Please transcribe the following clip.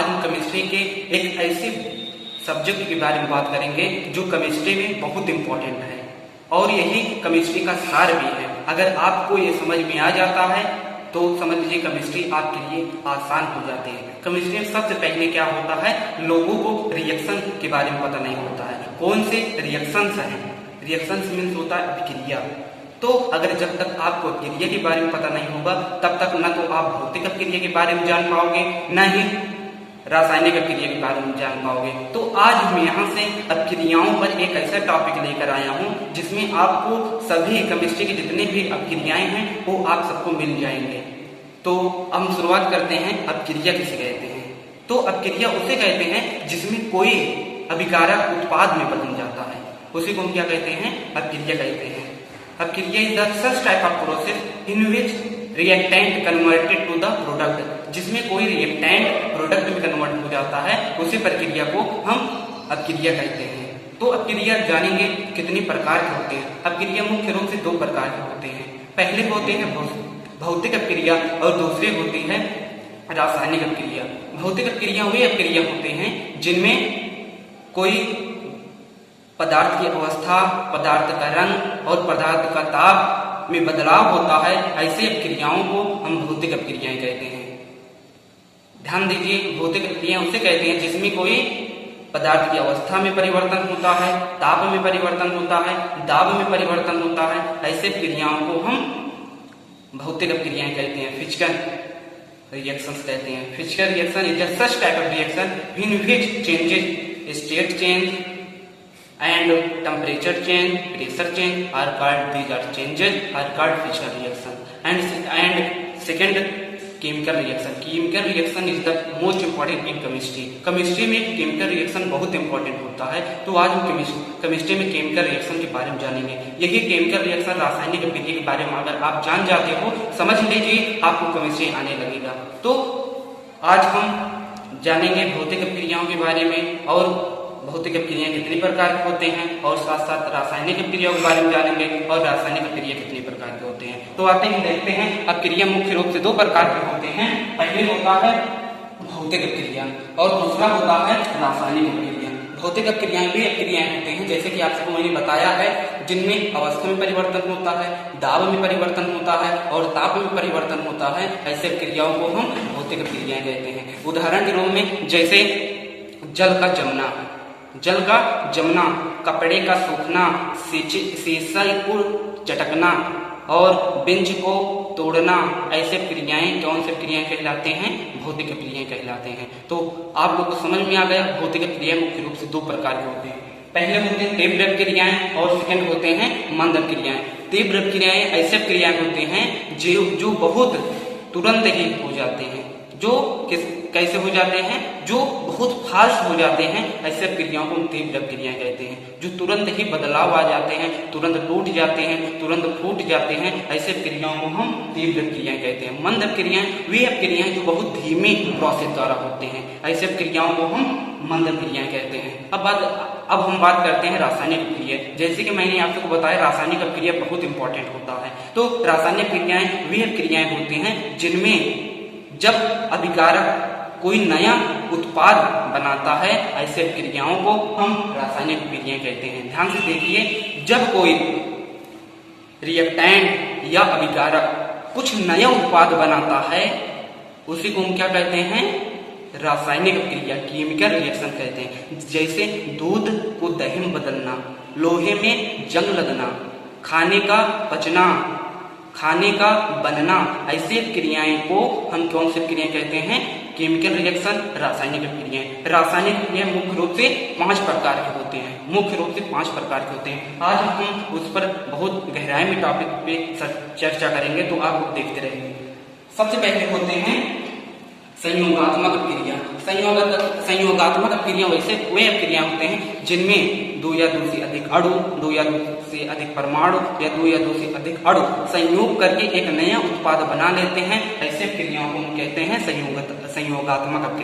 आज हम केमिस्ट्री के एक ऐसे सब्जेक्ट के बारे में बात करेंगे जो केमिस्ट्री में बहुत इंपॉर्टेंट है और यही केमिस्ट्री का सार भी है। अगर आपको ये समझ में आ जाता है तो समझ लीजिए केमिस्ट्री आपके लिए आसान हो जाती है। केमिस्ट्री में सबसे पहले क्या होता है, लोगों को रिएक्शन के बारे में पता नहीं होता है। कौन से रिएक्शंस हैं? रिएक्शंस मीन्स होता है अभिक्रिया। तो अगर जब तक आपको अभिक्रिया के बारे में पता नहीं होगा तब तक न तो आप भौतिक अभिक्रिया के बारे में जान पाओगे न ही रासायनिक अभिक्रिया के बारे में जान पाओगे। तो आज मैं यहाँ से अभिक्रियाओं पर एक ऐसा टॉपिक लेकर आया हूँ जिसमें आपको सभी केमिस्ट्री की जितनी भी अभिक्रियाएं हैं वो आप सबको मिल जाएंगे। तो हम शुरुआत करते हैं, अभिक्रिया किसे कहते हैं? तो अभिक्रिया उसे कहते हैं जिसमें कोई अभिकारक उत्पाद में बदल जाता है, उसी को हम क्या कहते हैं? अभिक्रिया कहते हैं। अभिक्रिया is the such type of process in which reactant converted to the product, जिसमें कोई रिएक्टेंट प्रोडक्ट में कन्वर्ट हो जाता है, उसी प्रक्रिया को हम अभिक्रिया कहते हैं। तो अभिक्रिया जानेंगे कितनी प्रकार के होते हैं। अभिक्रिया मुख्य रूप से दो प्रकार के होते हैं। पहले होते हैं भौतिक अभिक्रिया और दूसरे होती है रासायनिक अभिक्रिया। भौतिक अभिक्रिया वे अभिक्रिया होते हैं जिनमें कोई पदार्थ की अवस्था, पदार्थ का रंग और पदार्थ का ताप में बदलाव होता है। ऐसे अभिक्रियाओं को हम भौतिक अभिक्रियाएं कहते हैं। ध्यान दीजिए, भौतिक अभिक्रियाएं उसे कहते हैं जिसमें कोई पदार्थ की अवस्था में परिवर्तन होता है, ताप में परिवर्तन होता है, दाब में परिवर्तन होता है। ऐसे अभिक्रियाओं को हम भौतिक अभिक्रियाएं कहते हैं, फिजिकल रिएक्शंस कहते हैं। Physical reaction is such type of reaction in which changes state change and temperature change, pressure change are called, these are changes are called physical reaction. And second, chemical reaction. Chemical reaction is the most important in chemistry. Chemistry में chemical reaction बहुत important होता है। तो आज हम chemistry में chemical reaction के बारे में जानेंगे। यही chemical reaction रासायनिक अभिक्रिया के बारे में अगर आप जान जाते हो, समझ लीजिए आपको chemistry आने लगेगा। तो आज हम जानेंगे भौतिक अभिक्रियाओं के बारे में और भौतिक अभिक्रियाएं कितनी प्रकार के होते हैं, और साथ साथ रासायनिक अभिक्रियाओं के बारे में जानेंगे और रासायनिक अभिक्रिया कितनी प्रकार के होते हैं। तो आते हैं देखते हैं। अभिक्रिया मुख्य रूप से दो प्रकार के होते हैं। पहले होता है भौतिक अभिक्रिया और दूसरा होता है रासायनिक अभिक्रिया। भौतिक अभिक्रियाएं वे अभिक्रियाएं होते हैं जैसे कि आपको मैंने बताया है जिनमें अवस्था में परिवर्तन होता है, दाब में परिवर्तन होता है और ताप में परिवर्तन होता है। ऐसे अभिक्रियाओं को हम भौतिक अभिक्रियाएं कहते हैं। उदाहरण के रूप में जैसे जल का जमना, जल का जमना, कपड़े का सूखना, शीशल को चटकना और बेंच को तोड़ना, ऐसे क्रियाएं कौन से क्रियाएं कहलाते हैं? भौतिक क्रियाएं कहलाते हैं। तो आप लोग को समझ में आ गया, भौतिक क्रियाएं मुख्य रूप से दो प्रकार के होते हैं। पहले होते हैं तीव्र क्रियाएं और सेकंड होते हैं मंद क्रियाएं। तीव्र क्रियाएं ऐसे क्रियाएं होते हैं जो बहुत तुरंत ही हो जाते हैं, जो कैसे हो जाते हैं? जो बहुत फास्ट हो जाते हैं। ऐसे क्रियाओं को हम तीव्र क्रियाएं कहते हैं। जो तुरंत ही बदलाव आ जाते हैं, तुरंत टूट जाते हैं, तुरंत फूट जाते हैं, ऐसे क्रियाओं को हम तीव्र क्रियाएं कहते हैं। मंद क्रियाएं वे क्रियाएं जो बहुत धीमी प्रोसेस द्वारा होते हैं। ऐसे क्रियाओं को हम मंद क्रियाएं कहते हैं। अब हम बात करते हैं रासायनिक अभिक्रिया। जैसे कि मैंने आपको बताया रासायनिक अभिक्रिया बहुत इंपॉर्टेंट होता है। तो रासायनिक क्रियाएं वे क्रियाएं होती हैं जिनमें जब अभिकारक कोई नया उत्पाद बनाता है, ऐसे क्रियाओं को हम रासायनिक अभिक्रियाएं कहते हैं। ध्यान से देखिए, जब कोई रिएक्टेंट या अभिकारक कुछ नया उत्पाद बनाता है उसी को हम क्या कहते हैं? रासायनिक अभिक्रिया, केमिकल रिएक्शन कहते हैं। जैसे दूध को दही में बदलना, लोहे में जंग लगना, खाने का पचना, खाने का बनना, ऐसे क्रियाएं को हम कौन सी क्रियाएं कहते हैं? केमिकल रिएक्शन, रासायनिक क्रियाएं। रासायनिक क्रियाएं मुख्य रूप से 5 प्रकार के होते हैं। मुख्य रूप से 5 प्रकार के होते हैं। आज हम उस पर बहुत गहराई में टॉपिक पे चर्चा करेंगे, तो आप लोग देखते रहेंगे। सबसे पहले होते हैं संयोगात्मक क्रिया। संयोगात्मक क्रिया वैसे वे क्रिया होते हैं जिनमें 2 या 2 से अधिक अणु, 2 या 2 से अधिक परमाणु या 2 या 2 से अधिक अणु संयोग करके एक नया उत्पाद बना लेते हैं। ऐसे क्रियाओं को हम कहते हैं संयोगात्मक क्रिया।